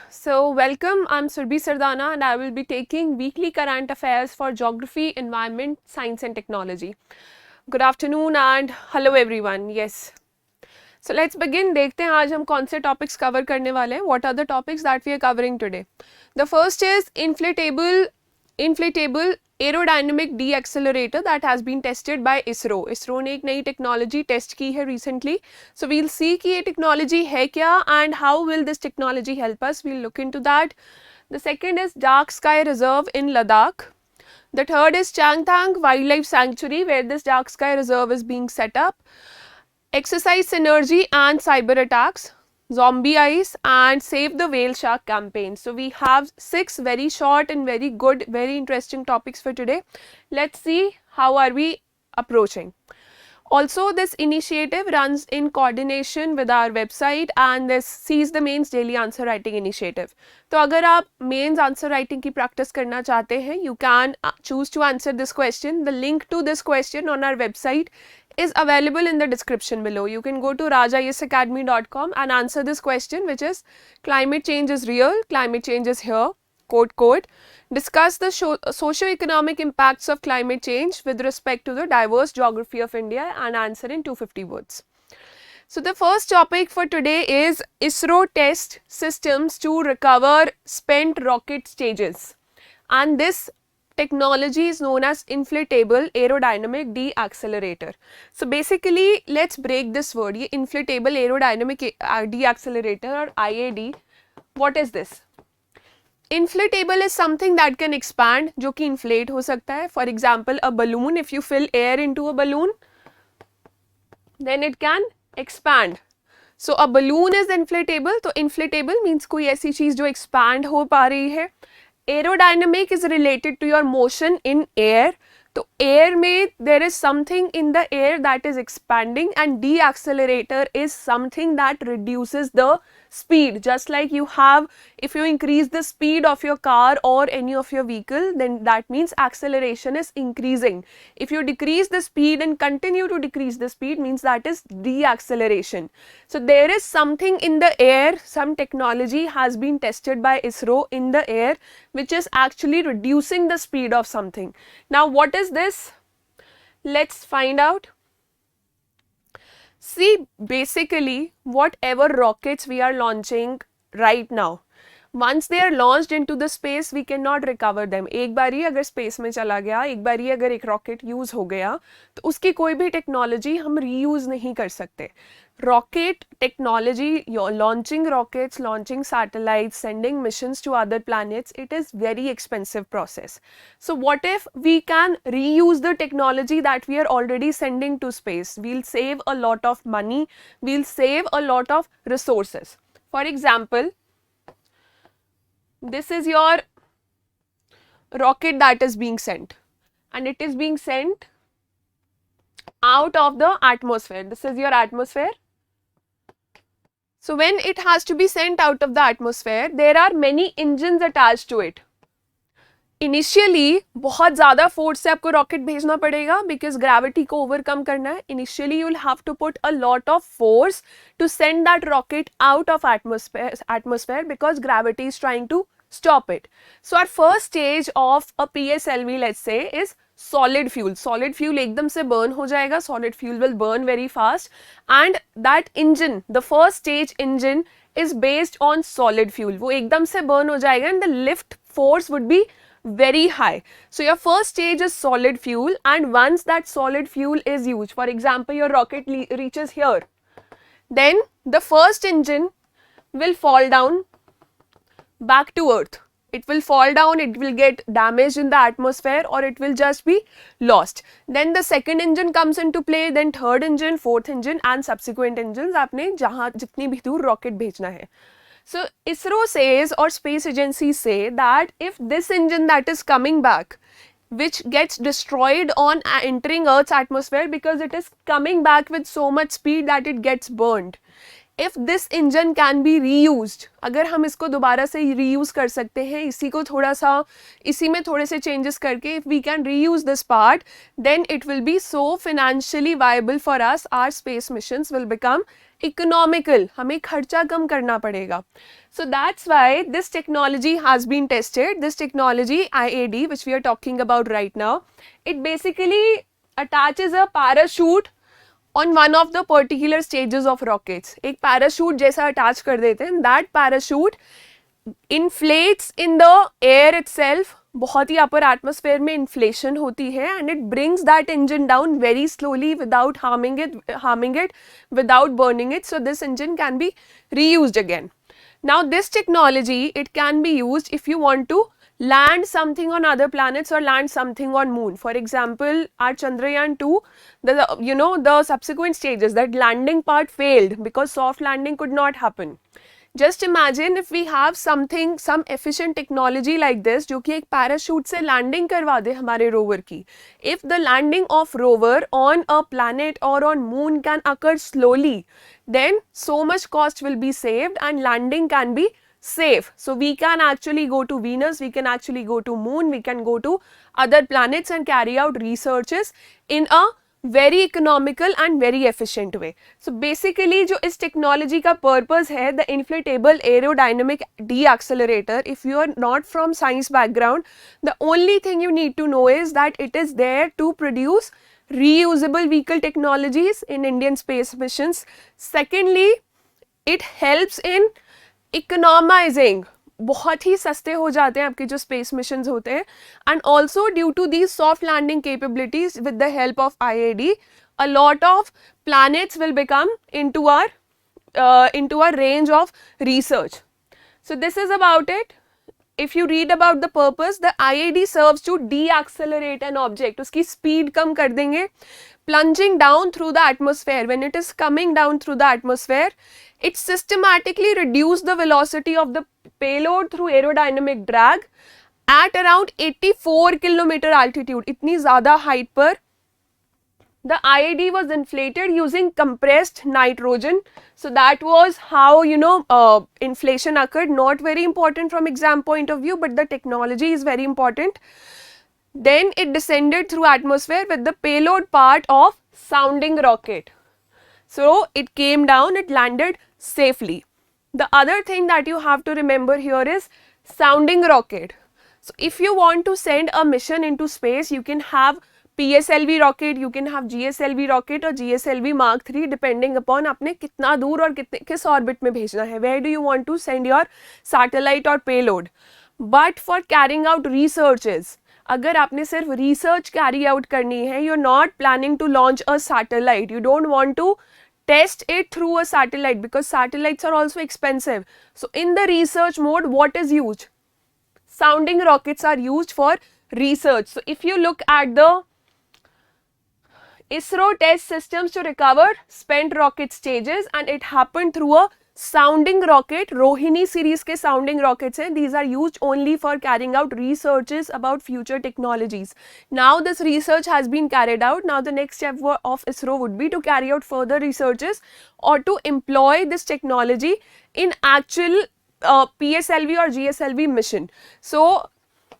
so welcome. I'm Surbhi Sardana and I will be taking weekly current affairs for geography, environment, science and technology. Good afternoon and hello everyone. Yes. So let's begin. देखते हैं आज हम कौन से topics cover करने वाले हैं. What are the topics that we are covering today? The first is inflatable aerodynamic de-accelerator that has been tested by ISRO. ISRO ने एक नई technology test की है recently. So we'll see कि ये technology है क्या and how will this technology help us. We'll look into that. The second is Dark Sky Reserve in Ladakh. The third is Changthang Wildlife Sanctuary where this Dark Sky Reserve is being set up. Exercise synergy and cyber attacks, zombie ice and save the whale shark campaign. So we have 6 very short and very good, very interesting topics for today. Let's see how are we approaching. Also, this initiative runs in coordination with our website and this Seize the Mains Daily Answer Writing Initiative. तो अगर आप mains answer writing की practice करना चाहते हैं, you can choose to answer this question. The link to this question on our website is available in the description below. You can go to rajayesacademy.com and answer this question, which is climate change is real, climate change is here, quote. Discuss the socio-economic impacts of climate change with respect to the diverse geography of India and answer in 250 words. So the first topic for today is ISRO test systems to recover spent rocket stages, and this technology is known as Inflatable Aerodynamic De-Accelerator. So basically let's break this word. ये Inflatable Aerodynamic De-Accelerator or IAD, what is this? Inflatable is something that can expand, जो कि inflate हो सकता है. For example, a balloon, if you fill air into a balloon, then it can expand. So a balloon is inflatable. तो inflatable means कोई ऐसी चीज जो expand हो पा रही है. Aerodynamic is related to your motion in air. तो air में there is something in the air that is expanding, and de-accelerator is something that reduces the speed. Just like you have, if you increase the speed of your car or any of your vehicle, then that means acceleration is increasing. If you decrease the speed and continue to decrease the speed, means that is de-acceleration. So there is something in the air, some technology has been tested by ISRO in the air which is actually reducing the speed of something. Now what is this? Let's find out. See, basically whatever rockets we are launching right now, once they are launched into the space, we cannot recover them. एक बार ही अगर space में चला गया, एक बार ही अगर एक rocket use हो गया, तो उसकी कोई भी technology हम reuse नहीं कर सकते. Rocket technology, launching rockets, launching satellites, sending missions to other planets, it is very expensive process. So what if we can reuse the technology that we are already sending to space? We'll save a lot of money, we'll save a lot of resources. For example, this is your rocket that is being sent, and it is being sent out of the atmosphere. This is your atmosphere. So when it has to be sent out of the atmosphere, there are many engines attached to it. Initially बहुत ज़्यादा force से आपको rocket भेजना पड़ेगा because gravity को overcome करना है. Initially you will have to put a lot of force to send that rocket out of atmosphere because gravity is trying to stop it. So our first stage of a PSLV, let's say, is solid fuel. Solid fuel एकदम से burn हो जाएगा. Solid fuel will burn very fast, and that engine, the first stage engine, is based on solid fuel. वो एकदम से burn हो जाएगा and the lift force would be very high. So your first stage is solid fuel, and once that solid fuel is used, for example your rocket reaches here, then the first engine will fall down back to earth. It will fall down, it will get damaged in the atmosphere, or it will just be lost. Then the second engine comes into play, then third engine, fourth engine and subsequent engines आपने जहाँ जितनी भी दूर rocket भेजना है. So ISRO says, or space agencies say, that if this engine that is coming back, which gets destroyed on entering Earth's atmosphere because it is coming back with so much speed that it gets burned, if this engine can be reused, अगर हम इसको दोबारा से reuse कर सकते हैं, इसी को थोड़ा सा इसी में थोड़े से changes करके, if we can reuse this part, then it will be so financially viable for us. Our space missions will become economical. हमें खर्चा कम करना पड़ेगा. So that's why this technology has been tested. This technology IAD, which we are talking about right now, it basically attaches a parachute on one of the particular stages of rockets. एक parachute जैसा attach कर देते हैं. That parachute inflates in the air itself. बहुत ही upper atmosphere में inflation होती है and it brings that engine down very slowly without harming it, without burning it. So this engine can be reused again. Now this technology, it can be used if you want to land something on other planets or land something on moon. For example, our Chandrayaan-2, the subsequent stages, that landing part failed because soft landing could not happen. Just imagine if we have some efficient technology like this, जो कि एक parachute से landing करवा दे हमारे rover की. If the landing of rover on a planet or on moon can occur slowly, then so much cost will be saved and landing can be safe. So we can actually go to Venus, we can actually go to moon, we can go to other planets and carry out researches in a very economical and very efficient way. So basically जो इस technology का purpose है, the inflatable aerodynamic de-accelerator, if you are not from science background, the only thing you need to know is that it is there to produce reusable vehicle technologies in Indian space missions. Secondly, it helps in economizing, बहुत ही सस्ते हो जाते हैं आपके जो space missions होते हैं, and also due to the soft landing capabilities with the help of IAD, a lot of planets will become into our range of research. So this is about it. If you read about the purpose, the IAD serves to de-accelerate an object. उसकी speed कम कर देंगे. Plunging down through the atmosphere, when it is coming down through the atmosphere, it systematically reduces the velocity of the payload through aerodynamic drag at around 84 kilometer altitude. इतनी ज़्यादा height पर the IAD was inflated using compressed nitrogen. So that was how inflation occurred. Not very important from exam point of view, but the technology is very important. Then it descended through atmosphere with the payload part of sounding rocket. So it came down, it landed safely. The other thing that you have to remember here is sounding rocket. So if you want to send a mission into space, you can have PSLV rocket, you can have GSLV rocket or GSLV Mark 3 depending upon आपने कितना दूर और किस orbit में भेजना है. Where do you want to send your satellite or payload? But for carrying out researches, अगर आपने सिर्फ research carry out करनी है, you're not planning to launch a satellite. You don't want to test it through a satellite because satellites are also expensive. So in the research mode, what is used? Sounding rockets are used for research. So if you look at the ISRO test systems to recover spent rocket stages, and it happened through a sounding rocket. Rohini series के sounding rockets हैं. These are used only for carrying out researches about future technologies. Now this research has been carried out. Now the next step of ISRO would be to carry out further researches or to employ this technology in actual PSLV or GSLV mission. So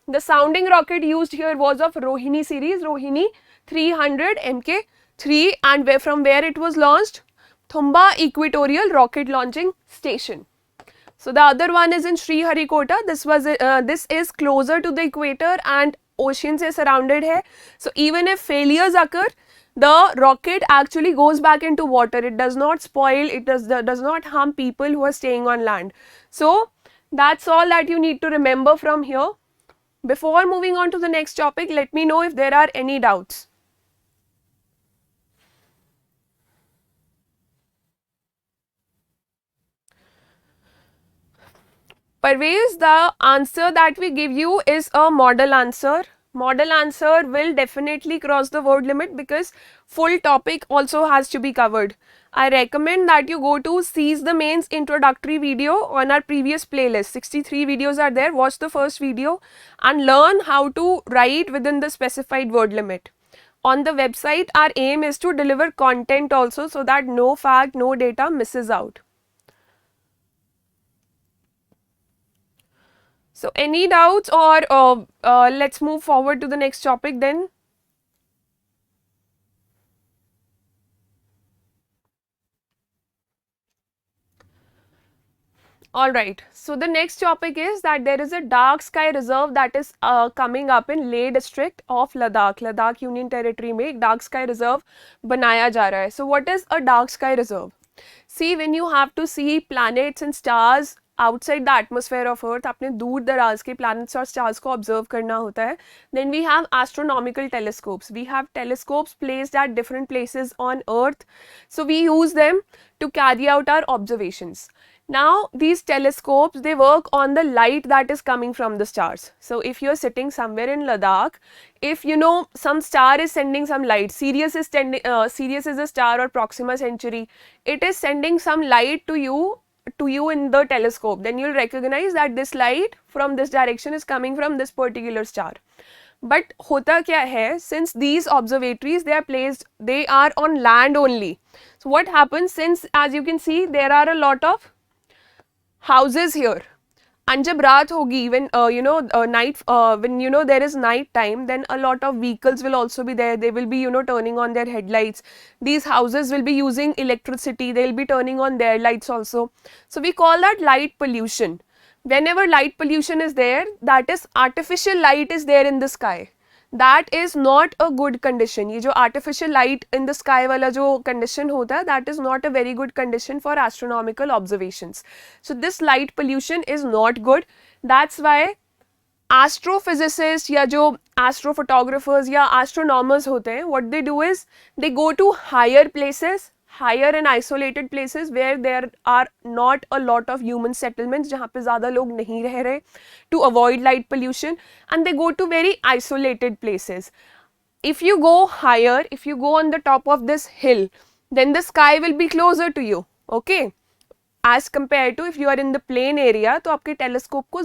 the sounding rocket used here was of Rohini series, Rohini 300 Mk3, and from where it was launched? Thumba Equatorial Rocket Launching Station. So the other one is in Sriharikota. This is closer to the equator and ocean se surrounded hai. So even if failures occur, the rocket actually goes back into water. It does not spoil, it does not harm people who are staying on land. So that's all that you need to remember from here. Before moving on to the next topic, let me know if there are any doubts. Parvez, the answer that we give you is a model answer. Model answer will definitely cross the word limit because full topic also has to be covered. I recommend that you go to Seize the Mains introductory video on our previous playlist. 63 videos are there. Watch the first video and learn how to write within the specified word limit. On the website, our aim is to deliver content also so that no fact, no data misses out. So any doubts, or let's move forward to the next topic then. Alright, so the next topic is that there is a dark sky reserve that is coming up in Leh district of Ladakh. Ladakh Union Territory में एक dark sky reserve बनाया जा रहा है. So what is a dark sky reserve? See, when you have to see planets and stars outside the atmosphere of Earth, आपने दूर दराज के planets और stars को observe करना होता है. Then we have astronomical telescopes. We have telescopes placed at different places on Earth. So we use them to carry out our observations. Now these telescopes, they work on the light that is coming from the stars. So if you are sitting somewhere in Ladakh, if you know some star is sending some light, Sirius is a star or Proxima Centauri, it is sending some light to you in the telescope, then you'll recognize that this light from this direction is coming from this particular star. But hota kya hai, since these observatories, they are on land only. So what happens, since as you can see there are a lot of houses here, and jab raat hogi, when night, when there is night time, then a lot of vehicles will also be there. They will be turning on their headlights. These houses will be using electricity, they will be turning on their lights also. So we call that light pollution. Whenever light pollution is there, that is artificial light is there in the sky, that is not a good condition. ये जो artificial light in the sky वाला जो condition होता है, that is not a very good condition for astronomical observations. So this light pollution is not good. That's why astrophysicists या जो astrophotographers या astronomers होते हैं, what they do is they go to higher places, higher and isolated places where there are not a lot of human settlements, जहाँ पे ज़्यादा लोग नहीं रह रहे, to avoid light pollution, and they go to very isolated places. If you go higher, if you go on the top of this hill, then the sky will be closer to you, okay? As compared to if you are in the plain area, तो आपके telescope को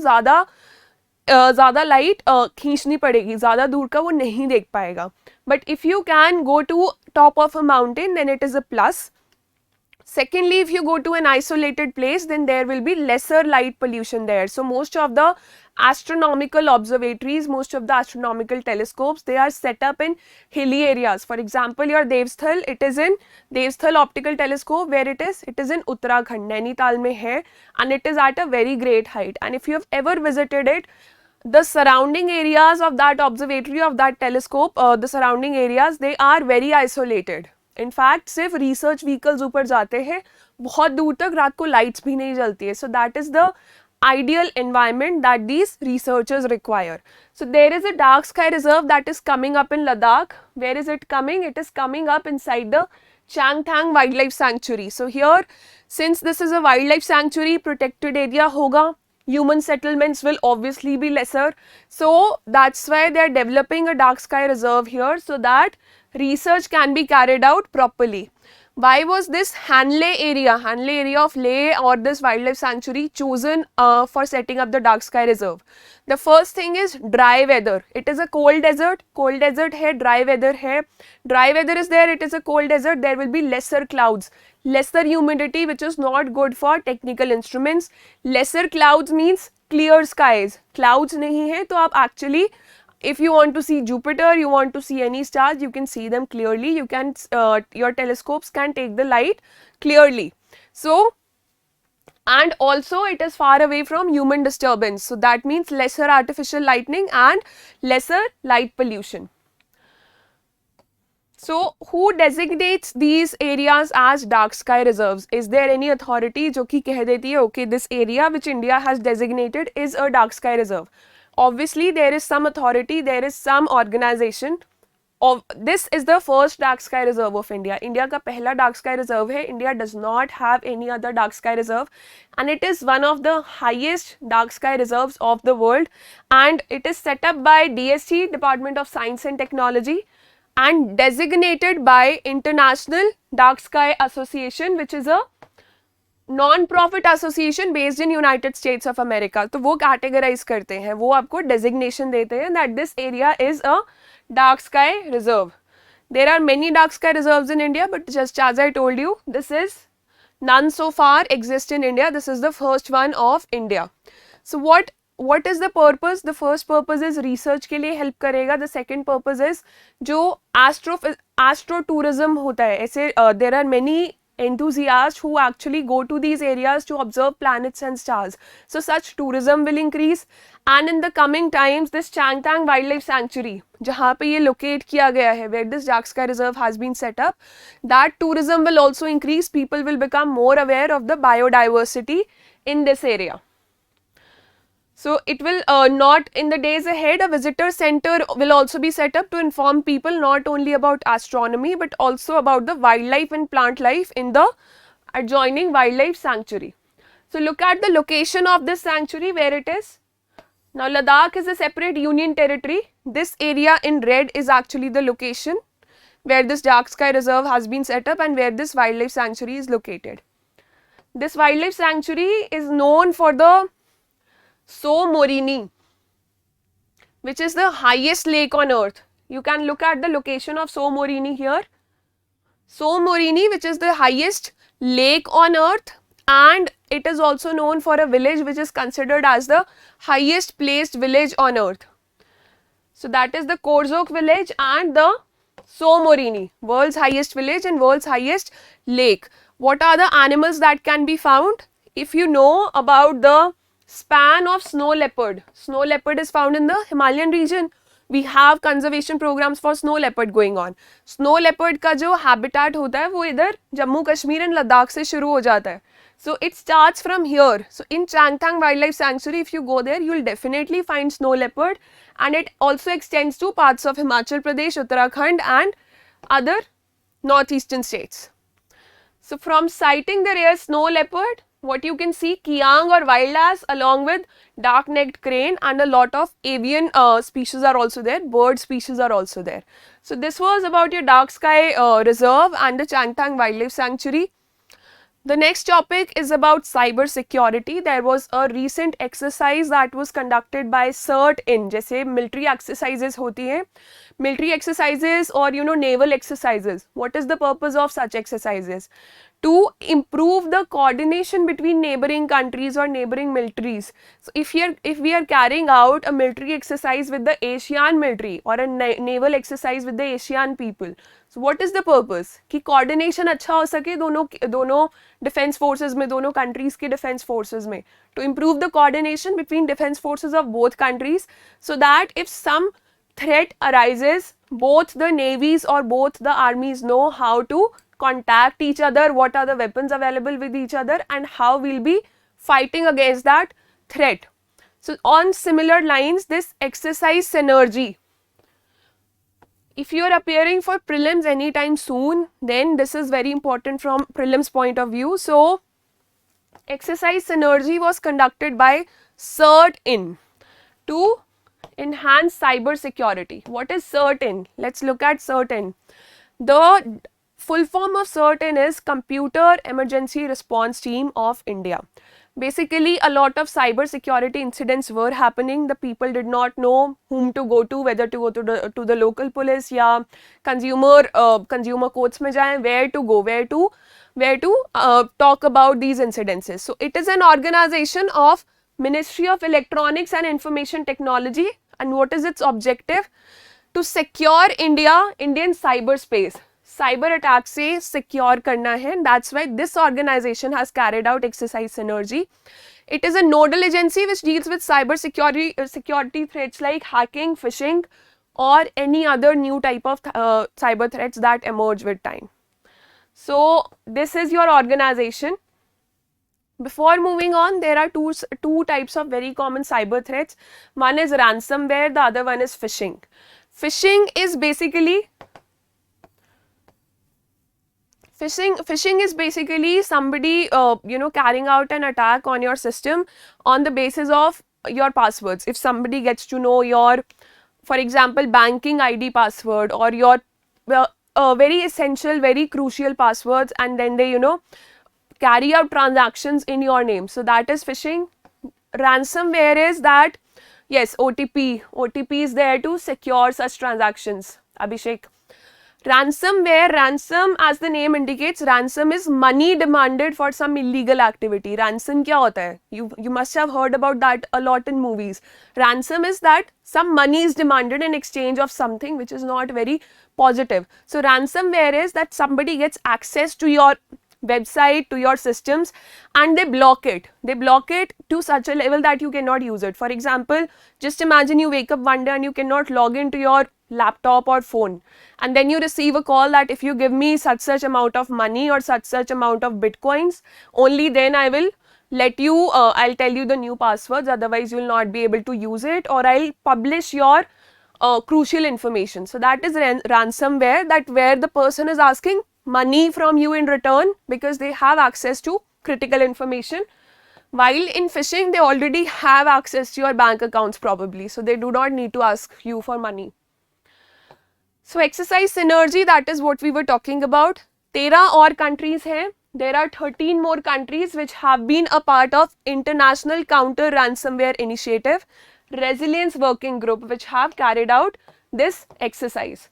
ज़्यादा light खींचनी पड़ेगी, ज़्यादा दूर का वो नहीं देख पाएगा. But if you can go to top of a mountain, then it is a plus. Secondly, if you go to an isolated place, then there will be lesser light pollution there. So most of the astronomical observatories, most of the astronomical telescopes, they are set up in hilly areas. For example, your Devsthal, it is in Devsthal Optical Telescope, where it is in Uttarakhand, Nainital mein hai, and it is at a very great height. And if you have ever visited it, the surrounding areas of that observatory, of that telescope, the surrounding areas, they are very isolated. In fact सिर्फ research vehicles ऊपर जाते हैं, बहुत दूर तक रात को lights भी नहीं जलती है. So that is the ideal environment that these researchers require. So there is a dark sky reserve that is coming up in Ladakh. Where is it coming? It is coming up inside the Changthang Wildlife Sanctuary. So here, since this is a wildlife sanctuary, protected area hoga, human settlements will obviously be lesser. So that's why they are developing a dark sky reserve here, so that research can be carried out properly. Why was this Hanle area of Leh, or this wildlife sanctuary, chosen for setting up the dark sky reserve? The first thing is dry weather. It is a cold desert hai, dry weather hai. Dry weather is there, it is a cold desert, there will be lesser clouds, lesser humidity, which is not good for technical instruments. Lesser clouds means clear skies. Clouds nahi hai, to aap actually, if you want to see Jupiter, you want to see any stars, you can see them clearly. You can, your telescopes can take the light clearly. So, and also it is far away from human disturbance. So that means lesser artificial lightning and lesser light pollution. So who designates these areas as dark sky reserves? Is there any authority जो कि कह देती है, okay, this area which India has designated is a dark sky reserve? Obviously, there is some authority, there is some organization. This is the first dark sky reserve of India. India का पहला dark sky reserve है. India does not have any other dark sky reserve, and it is one of the highest dark sky reserves of the world. And it is set up by DST, Department of Science and Technology, and designated by International Dark Sky Association, which is a non-profit association based in United States of America. तो वो categorize करते हैं, वो आपको designation देते हैं that this area is a dark sky reserve. There are many dark sky reserves in India, but just as I told you, this is none so far exist in India. This is the first one of India. So what what is the purpose? The first purpose is research के लिए help करेगा. The second purpose is जो astro tourism होता है, ऐसे there are many enthusiasts who actually go to these areas to observe planets and stars. So such tourism will increase, and in the coming times this Changtang Wildlife Sanctuary जहाँ पे ये locate किया गया है, where this dark sky reserve has been set up, that tourism will also increase. People will become more aware of the biodiversity in this area. So it will not, in the days ahead, a visitor center will also be set up to inform people not only about astronomy but also about the wildlife and plant life in the adjoining wildlife sanctuary. So look at the location of this sanctuary, where it is. Now Ladakh is a separate union territory. This area in red is actually the location where this dark sky reserve has been set up and where this wildlife sanctuary is located. This wildlife sanctuary is known for the So Morini, which is the highest lake on earth. You can look at the location of So Morini here. So Morini, which is the highest lake on earth, and it is also known for a village which is considered as the highest placed village on earth. So that is the Korzok village and the So Morini, world's highest village and world's highest lake. What are the animals that can be found? If you know about the span of snow leopard. Snow leopard is found in the Himalayan region. We have conservation programs for snow leopard going on. Snow leopard का जो habitat होता है वो इधर Jammu Kashmir and Ladakh से शुरू हो जाता है. So it starts from here. So in Changtang Wildlife Sanctuary, if you go there, you will definitely find snow leopard, and it also extends to parts of Himachal Pradesh, Uttarakhand and other northeastern states. So from sighting the rare snow leopard, what you can see, kiang or wild ass along with dark-necked crane, and a lot of avian species are also there, bird species are also there. So this was about your dark sky reserve and the Changtang Wildlife Sanctuary. The next topic is about cyber security. There was a recent exercise that was conducted by CERT-in, जैसे military exercises होती हैं, military exercises or naval exercises. What is the purpose of such exercises? To improve the coordination between neighboring countries or neighboring militaries. So if we are carrying out a military exercise with the ASEAN military or a naval exercise with the ASEAN people, so what is the purpose? कि coordination अच्छा हो सके दोनों defense forces में, दोनों countries के defense forces में, to improve the coordination between defense forces of both countries, so that if some threat arises, both the navies or both the armies know how to contact each other, what are the weapons available with each other, and how we'll be fighting against that threat. So on similar lines, this exercise synergy, if you are appearing for prelims anytime soon, then this is very important from prelims point of view. So exercise synergy was conducted by CERT-in to enhance cyber security. What is CERT-in? Let's look at CERT-in. The full form of CERT-in is Computer Emergency Response Team of India. Basically, a lot of cyber security incidents were happening. The people did not know whom to go to, whether to go to the local police या consumer courts में जाएं, where to go, where to talk about these incidences. So it is an organization of Ministry of Electronics and Information Technology, and what is its objective? To secure Indian cyberspace. Cyber attack से secure करना है. That's why this organization has carried out exercise synergy. It is a nodal agency which deals with cyber security threats like hacking, phishing, or any other new type of cyber threats that emerge with time. So this is your organization. Before moving on, there are two types of very common cyber threats. One is ransomware, the other one is phishing. Phishing is basically somebody carrying out an attack on your system on the basis of your passwords. If somebody gets to know your, for example, banking ID password or your very essential, very crucial passwords, and then they carry out transactions in your name, so that is phishing. Ransomware is that, yes, OTP is there to secure such transactions, Abhishek. Ransomware, ransom as the name indicates, ransom is money demanded for some illegal activity. Ransom क्या होता है? You must have heard about that a lot in movies. Ransom is that some money is demanded in exchange of something which is not very positive. So ransomware is that somebody gets access to your website, to your systems, and they block it. They block it to such a level that you cannot use it. For example, just imagine you wake up one day and you cannot log into your laptop or phone, and then you receive a call that if you give me such amount of money or such amount of bitcoins, only then I will let you, I'll tell you the new passwords, otherwise you will not be able to use it, or I'll publish your crucial information. So that is ransomware, that where the person is asking money from you in return because they have access to critical information. While in phishing, they already have access to your bank accounts probably, so they do not need to ask you for money. So exercise synergy, that is what we were talking about. 13 और countries हैं. There are 13 more countries which have been a part of International Counter Ransomware Initiative Resilience Working Group, which have carried out this exercise.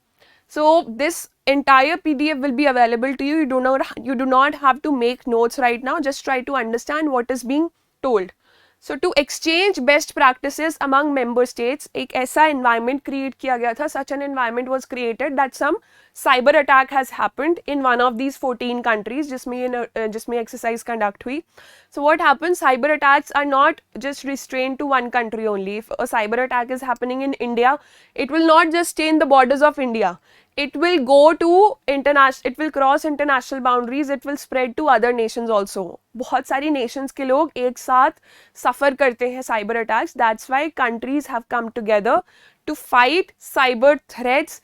So this entire PDF will be available to you. You do not have to make notes right now. Just try to understand what is being told. So to exchange best practices among member states, एक ऐसा environment create किया गया था. Such an environment was created that some cyber attack has happened in one of these 14 countries जिसमें exercise conduct हुई. So what happens? Cyber attacks are not just restrained to one country only. If a cyber attack is happening in India, it will not just stay in the borders of India. It will go to international, it will cross international boundaries, it will spread to other nations also. बहुत सारी nations के लोग एक साथ suffer करते हैं cyber attacks. That's why countries have come together to fight cyber threats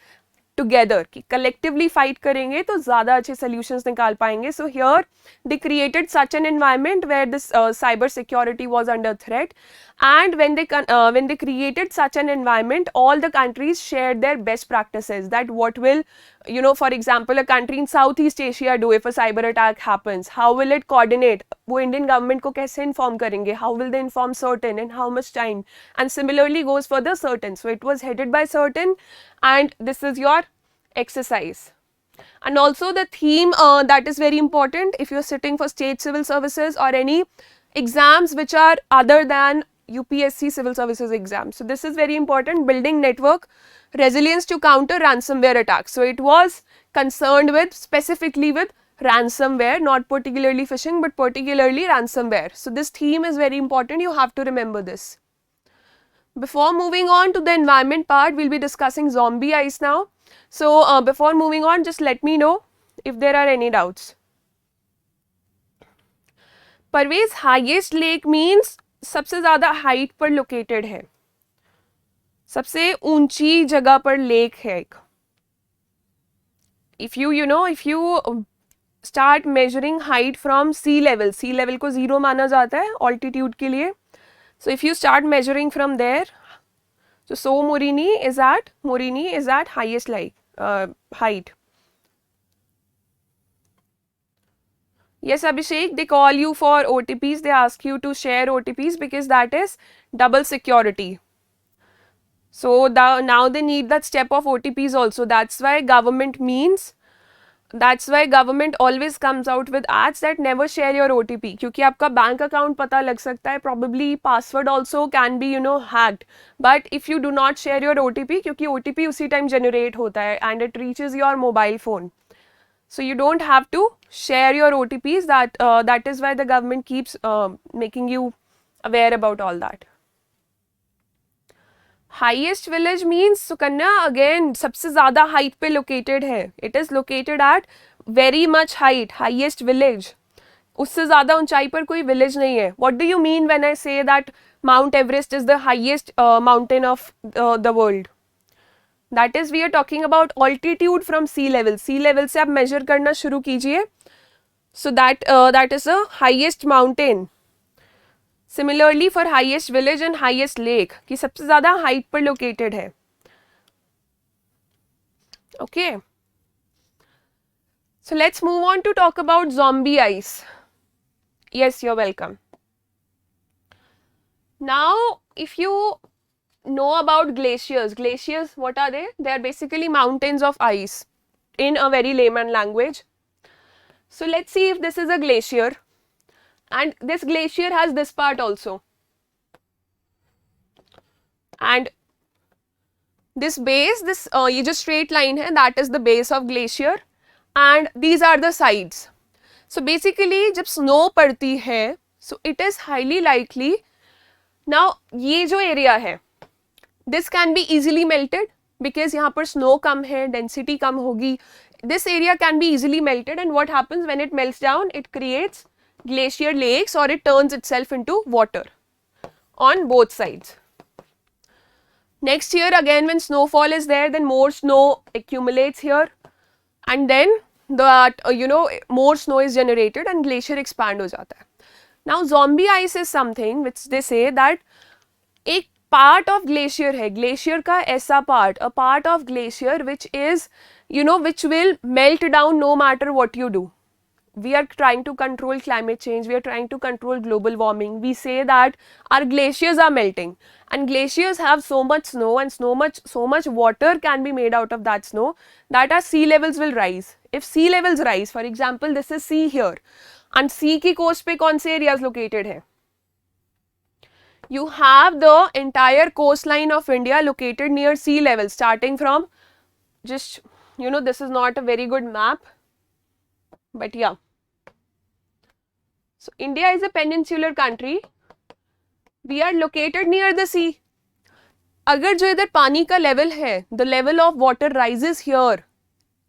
together. कि collectively fight करेंगे तो ज़्यादा अच्छे solutions निकाल पाएंगे. So here they created such an environment where this cyber security was under threat, and when they created such an environment, all the countries shared their best practices. That what will, for example, a country in Southeast Asia do if a cyber attack happens? How will it coordinate? वो Indian government को कैसे inform करेंगे? How will they inform certain and how much time? And similarly goes for the certain. So it was headed by certain, and this is your exercise. And also the theme that is very important if you're sitting for state civil services or any exams which are other than UPSC civil services exams. So this is very important: building network resilience to counter ransomware attacks. So it was concerned with specifically with ransomware, not particularly phishing but particularly ransomware. So this theme is very important, you have to remember this. Before moving on to the environment part, we'll be discussing zombie eyes now. So before moving on, just let me know if there are any doubts. Parvez, highest lake means सबसे ज़्यादा height पर located है, सबसे ऊंची जगह पर lake है एक. If you start measuring height from sea level को 0 माना जाता है altitude के लिए. So if you start measuring from there, so Morini is at highest height. Yes, Abhishek, they call you for OTPs, they ask you to share OTPs because that is double security. So now they need that step of OTPs also. That's why government always comes out with ads that never share your OTP. क्योंकि आपका bank account पता लग सकता है, probably password also can be hacked. But if you do not share your OTP, क्योंकि OTP उसी time generate होता है and it reaches your mobile phone. So you don't have to share your OTPs. That is why the government keeps making you aware about all that. Highest village means Sukanya again सबसे ज़्यादा height पे located है. It is located at very much height, highest village. उससे ज़्यादा ऊंचाई पर कोई village नहीं है. What do you mean when I say that Mount Everest is the highest mountain of the world? That is, we are talking about altitude from sea level. Sea level से आप measure करना शुरू कीजिए. So that is the highest mountain. Similarly for highest village and highest lake कि सबसे ज़्यादा height पर located है. Okay. So let's move on to talk about zombie eyes. Yes, you're welcome. Now, if you know about glaciers, what are they? They are basically mountains of ice. in a very layman language. So let's see if this is a glacier, and this glacier has this part also, and this base, this ये जो straight line है, that is the base of glacier, and these are the sides. So basically जब snow पड़ती है, so it is highly likely, now ये जो area है, this can be easily melted because यहाँ पर snow कम है, density कम होगी, this area can be easily melted, and what happens when it melts down, it creates glacier lakes or it turns itself into water on both sides. Next year again when snowfall is there, then more snow accumulates here, and then that more snow is generated and glacier expand हो जाता है. Now zombie ice is something which they say that एक part of glacier है, glacier का ऐसा part, a part of glacier which is which will melt down no matter what you do. We are trying to control climate change, we are trying to control global warming. We say that our glaciers are melting, and glaciers have so much snow and so much water can be made out of that snow that our sea levels will rise. If sea levels rise, for example this is sea here, and sea की coast पे कौन से areas located है? You have the entire coastline of India located near sea level, starting from just this is not a very good map, but yeah. So India is a peninsular country. We are located near the sea. अगर जो इधर पानी का level है, the level of water rises here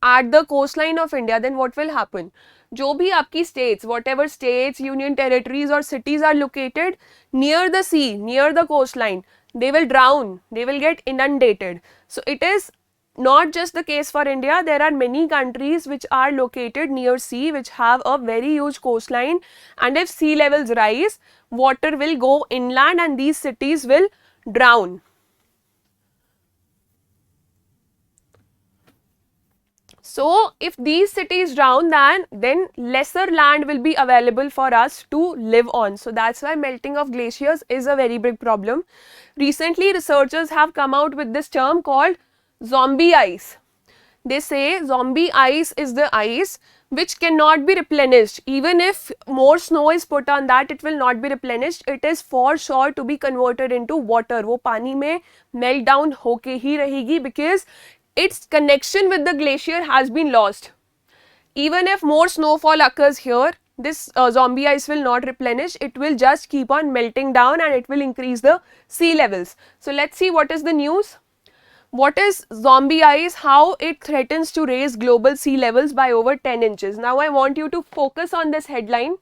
at the coastline of India, then what will happen? जो भी आपकी states, whatever states, union territories or cities are located near the sea, near the coastline, they will drown, they will get inundated. So it is not just the case for India, there are many countries which are located near sea, which have a very huge coastline, and if sea levels rise, water will go inland and these cities will drown. So if these cities drown, then lesser land will be available for us to live on. So that's why melting of glaciers is a very big problem. Recently researchers have come out with this term called zombie ice. They say zombie ice is the ice which cannot be replenished. Even if more snow is put on that, it will not be replenished. It is for sure to be converted into water. वो पानी में melt down होके ही रहेगी because its connection with the glacier has been lost. Even if more snowfall occurs here, this zombie ice will not replenish. It will just keep on melting down and it will increase the sea levels. So let's see what is the news. What is zombie ice? How it threatens to raise global sea levels by over 10 inches. Now I want you to focus on this headline.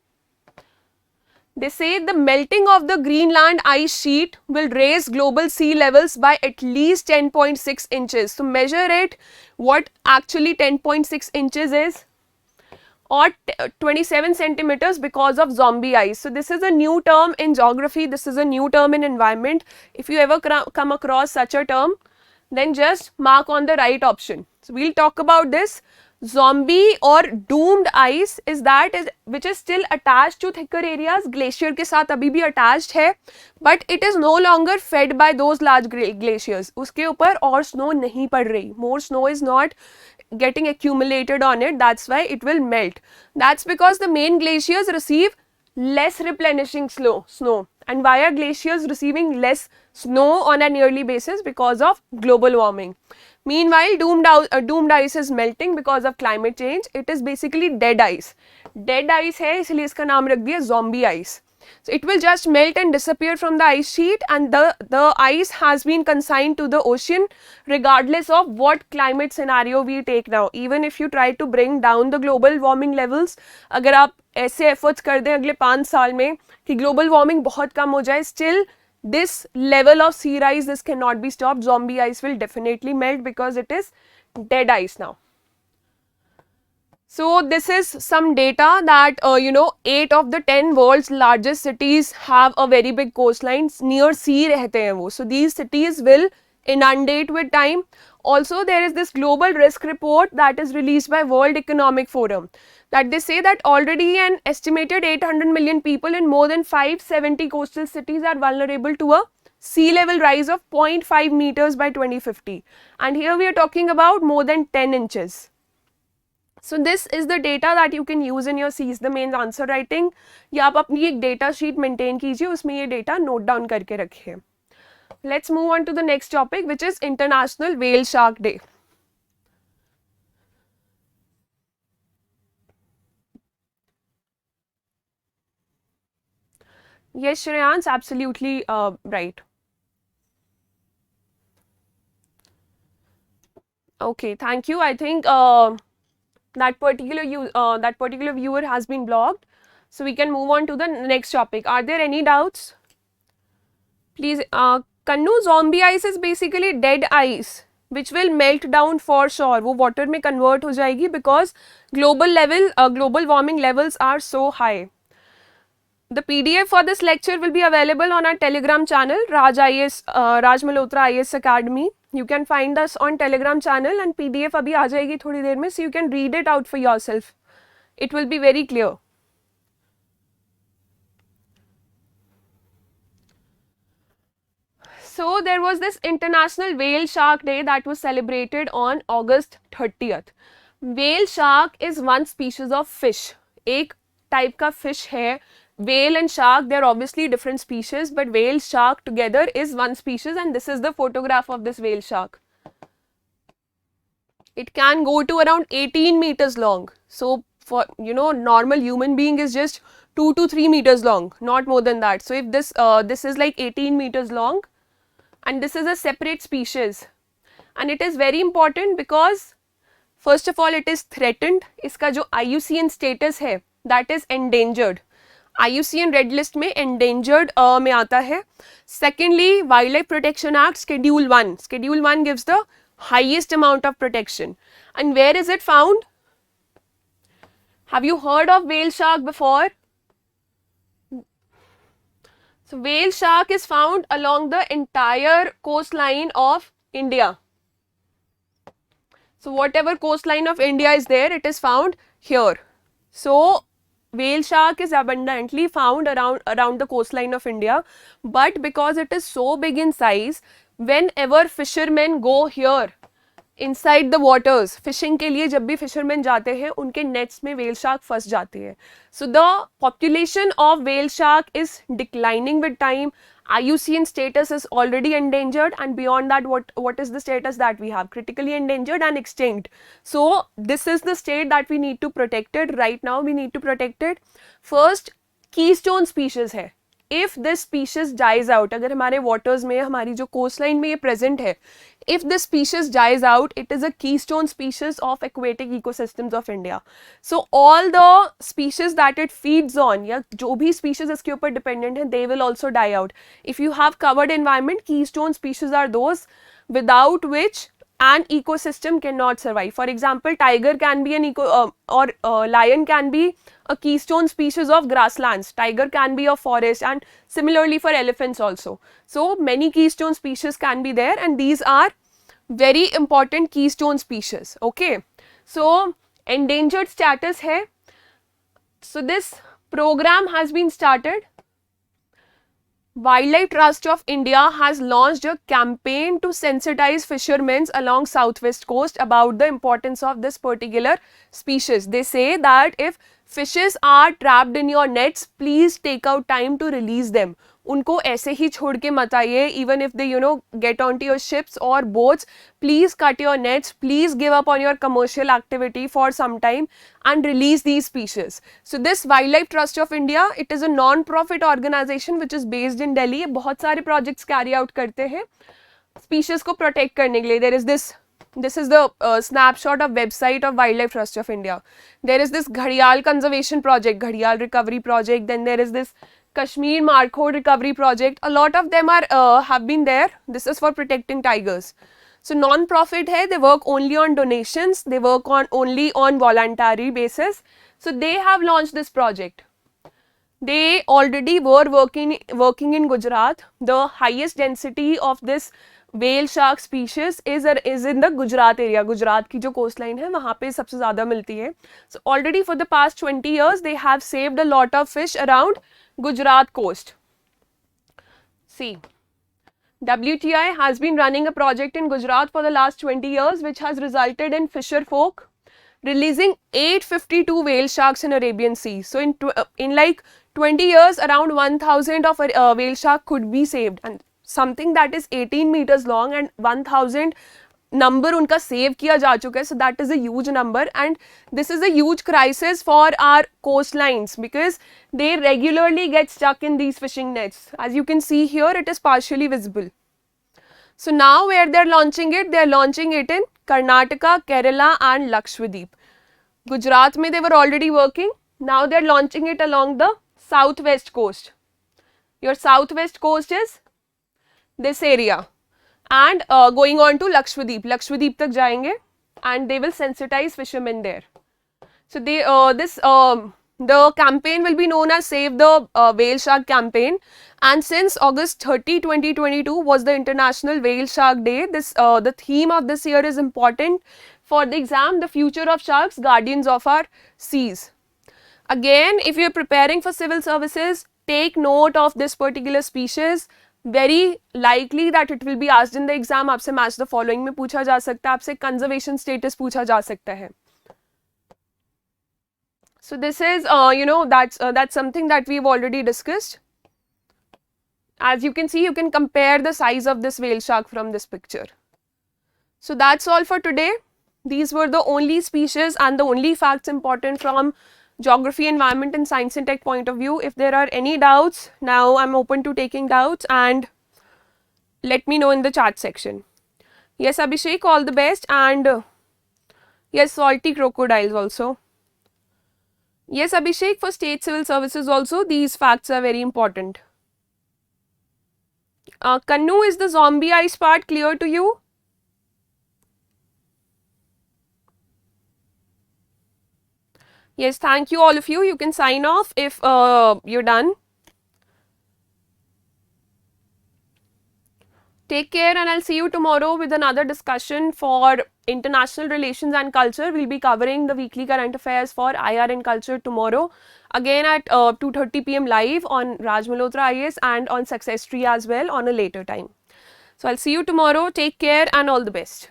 They say the melting of the Greenland ice sheet will raise global sea levels by at least 10.6 inches. So measure it, what actually 10.6 inches is, or 27 centimeters because of zombie ice. So this is a new term in geography, this is a new term in environment. If you ever come across such a term, then just mark on the right option. So we'll talk about this. Zombie or doomed ice is that which is still attached to thicker areas. Glacier के साथ अभी भी attached है, but it is no longer fed by those large glaciers. उसके ऊपर और snow नहीं पड़ रही. More snow is not getting accumulated on it. That's why it will melt. That's because the main glaciers receive less replenishing snow. And why are glaciers receiving less snow on a yearly basis? Because of global warming. Meanwhile, doomed ice is melting because of climate change. It is basically dead ice. Dead ice है इसलिए इसका नाम रख दिया zombie ice. So it will just melt and disappear from the ice sheet, and the ice has been consigned to the ocean regardless of what climate scenario we take now. Even if you try to bring down the global warming levels, अगर आप ऐसे efforts कर दें अगले 5 साल में कि global warming बहुत कम हो जाए, still this level of sea rise, this cannot be stopped. Zombie ice will definitely melt because it is dead ice now. So this is some data that 8 of the 10 world's largest cities have a very big coastline, near sea रहते हैं वो. So these cities will inundate with time. Also there is this global risk report that is released by World Economic Forum, that they say that already an estimated 800 million people in more than 570 coastal cities are vulnerable to a sea level rise of 0.5 meters by 2050. And here we are talking about more than 10 inches. So this is the data that you can use in your seize the mains answer writing, या आप अपनी एक data sheet maintain कीजिए, उसमें ये data note down करके रखिए. Let's move on to the next topic, which is International Whale Shark Day. Yes, Shreyans, absolutely right. Okay, thank you. I think that particular viewer has been blocked, so we can move on to the next topic. Are there any doubts? Please, Kannu, zombie ice is basically dead ice which will melt down for sure. वो water में convert हो जाएगी because global warming levels are so high. The PDF for this lecture will be available on our Telegram channel, Raj Malhotra IAS Academy. You can find us on Telegram channel and PDF अभी आ जाएगी थोड़ी देर में, so you can read it out for yourself. It will be very clear. So there was this International Whale Shark Day that was celebrated on August 30th. Whale shark is one species of fish. एक type का fish है. Whale and shark, they are obviously different species, but whale shark together is one species, and this is the photograph of this whale shark. It can go to around 18 meters long. So for normal human being is just 2 to 3 meters long, not more than that. So if this is like 18 meters long, and this is a separate species, and it is very important because first of all it is threatened. इसका जो IUCN status है that is endangered. IUCN red list में endangered में आता है. Secondly, Wildlife Protection Act Schedule 1. Schedule 1 gives the highest amount of protection. And where is it found? Have you heard of whale shark before? So whale shark is found along the entire coastline of India. So whatever coastline of India is there, it is found here. So whale shark is abundantly found around the coastline of India, but because it is so big in size, whenever fishermen go here inside the waters, fishing के लिए जब भी fishermen जाते हैं उनके nets में whale shark फंस जाते हैं. So the population of whale shark is declining with time. IUCN status is already endangered, and beyond that what is the status that we have? Critically endangered and extinct. So this is the state that we need to protect it. Right now we need to protect it. First, keystone species है. If this species dies out, अगर हमारे waters में हमारी जो coastline में ये present है, if this species dies out, it is a keystone species of aquatic ecosystems of India. So all the species that it feeds on, या जो भी species इसके ऊपर dependent है, they will also die out. If you have covered environment, keystone species are those without which an ecosystem cannot survive. For example, tiger can be lion can be a keystone species of grasslands. Tiger can be a forest, and similarly for elephants also. So many keystone species can be there, and these are very important keystone species. Okay, so endangered status hai. So this program has been started. Wildlife Trust of India has launched a campaign to sensitize fishermen along southwest coast about the importance of this particular species. They say that if fishes are trapped in your nets, please take out time to release them. उनको ऐसे ही छोड़ के मत आइए. Even if they get onto your ships or boats, please cut your nets, please give up on your commercial activity for some time and release these species. So this Wildlife Trust of India, it is a non-profit organization which is based in Delhi. बहुत सारे projects carry out करते हैं species को protect करने के लिए. This is the snapshot of website of Wildlife Trust of India. There is this Ghadial Conservation Project, Ghadial Recovery Project. Then there is this Kashmir Markhor Recovery Project. A lot of them are have been there. This is for protecting tigers. So non-profit hai. They work only on donations. They work only on voluntary basis. So they have launched this project. They already were working in Gujarat. The highest density of this whale shark species is in the Gujarat area. Gujarat की जो coastline है वहाँ पे सबसे ज़्यादा मिलती है. So already for the past 20 years they have saved a lot of fish around Gujarat coast. See, WTI has been running a project in Gujarat for the last 20 years which has resulted in fisher folk releasing 852 whale sharks in Arabian Sea. So in like 20 years, around 1000 of a whale shark could be saved, and something that is 18 meters long and 1000 number उनका save किया जा चुका है. So that is a huge number, and this is a huge crisis for our coastlines because they regularly get stuck in these fishing nets. As you can see here, it is partially visible. So now where they are launching it in Karnataka, Kerala and Lakshadweep. Gujarat mein they were already working. Now they are launching it along the southwest coast. Your southwest coast is this area. And going on to Lakshadweep. Lakshadweep tak jayenge and they will sensitize fishermen there. So they the campaign will be known as Save the Whale Shark campaign, and since August 30, 2022 was the International Whale Shark Day, this the theme of this year is important for the exam, the future of sharks, guardians of our seas. Again, if you are preparing for civil services, take note of this particular species. Very likely that it will be asked in the exam. आपसे match the following में पूछा जा सकता है, आपसे conservation status पूछा जा सकता है. So this is that's something that we've already discussed. As you can see, you can compare the size of this whale shark from this picture. So that's all for today. These were the only species and the only facts important from Geography, Environment and Science and Tech point of view. If there are any doubts, now I'm open to taking doubts and let me know in the chat section. Yes, Abhishek, all the best, and yes, salty crocodiles also. Yes, Abhishek, for state civil services also, these facts are very important. Kannu, is the zombie ice part clear to you? Yes, thank you all of you. You can sign off if you're done. Take care, and I'll see you tomorrow with another discussion for international relations and culture. We'll be covering the weekly current affairs for IR and culture tomorrow. Again at 2:30 PM live on Raj Malhotra IAS and on Success Tree as well on a later time. So I'll see you tomorrow. Take care and all the best.